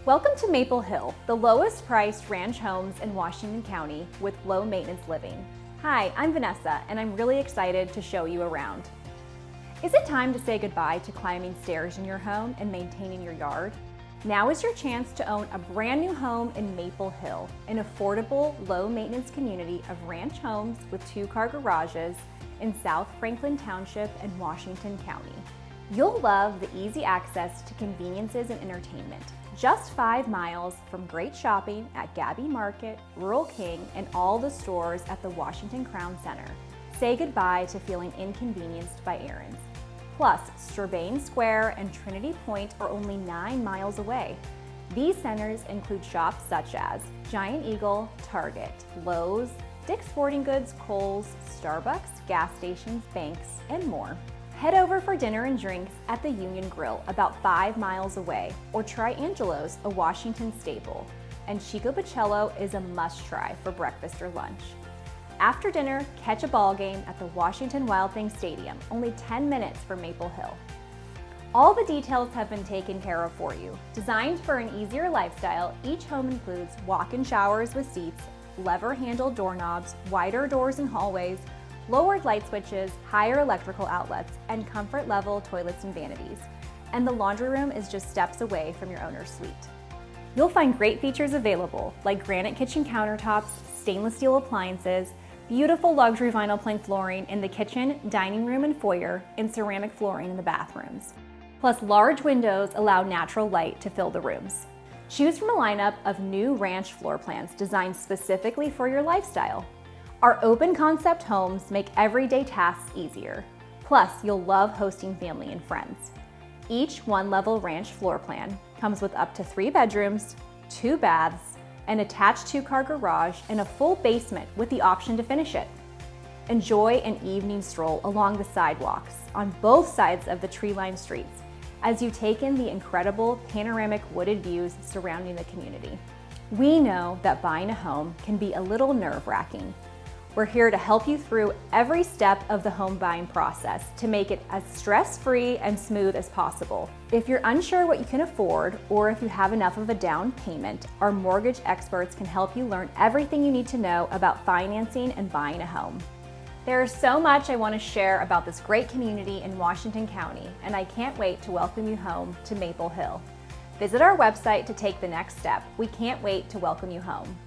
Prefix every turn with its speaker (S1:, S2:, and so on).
S1: Welcome to Maple Hill, the lowest priced ranch homes in Washington County with low maintenance living. Hi, I'm Vanessa and I'm really excited to show you around. Is it time to say goodbye to climbing stairs in your home and maintaining your yard? Now is your chance to own a brand new home in Maple Hill, an affordable, low maintenance community of ranch homes with 2-car garages in South Franklin Township and Washington County. You'll love the easy access to conveniences and entertainment. Just 5 miles from great shopping at Gabby Market, Rural King, and all the stores at the Washington Crown Center. Say goodbye to feeling inconvenienced by errands. Plus, Strabane Square and Trinity Point are only 9 miles away. These centers include shops such as Giant Eagle, Target, Lowe's, Dick's Sporting Goods, Kohl's, Starbucks, gas stations, banks, and more. Head over for dinner and drinks at the Union Grill about 5 miles away, or try Angelo's, a Washington staple. And Chico Pacello is a must-try for breakfast or lunch. After dinner, catch a ball game at the Washington Wild Things Stadium, only 10 minutes from Maple Hill. All the details have been taken care of for you. Designed for an easier lifestyle, each home includes walk-in showers with seats, lever-handled doorknobs, wider doors and hallways, lowered light switches, higher electrical outlets, and comfort-level toilets and vanities. And the laundry room is just steps away from your owner's suite. You'll find great features available, like granite kitchen countertops, stainless steel appliances, beautiful luxury vinyl plank flooring in the kitchen, dining room, and foyer, and ceramic flooring in the bathrooms. Plus, large windows allow natural light to fill the rooms. Choose from a lineup of new ranch floor plans designed specifically for your lifestyle. Our open concept homes make everyday tasks easier. Plus, you'll love hosting family and friends. Each one-level ranch floor plan comes with up to 3 bedrooms, 2 baths, an attached 2-car garage, and a full basement with the option to finish it. Enjoy an evening stroll along the sidewalks on both sides of the tree-lined streets as you take in the incredible panoramic wooded views surrounding the community. We know that buying a home can be a little nerve-wracking. We're here to help you through every step of the home buying process to make it as stress-free and smooth as possible. If you're unsure what you can afford, or if you have enough of a down payment, our mortgage experts can help you learn everything you need to know about financing and buying a home. There is so much I want to share about this great community in Washington County, and I can't wait to welcome you home to Maple Hill. Visit our website to take the next step. We can't wait to welcome you home.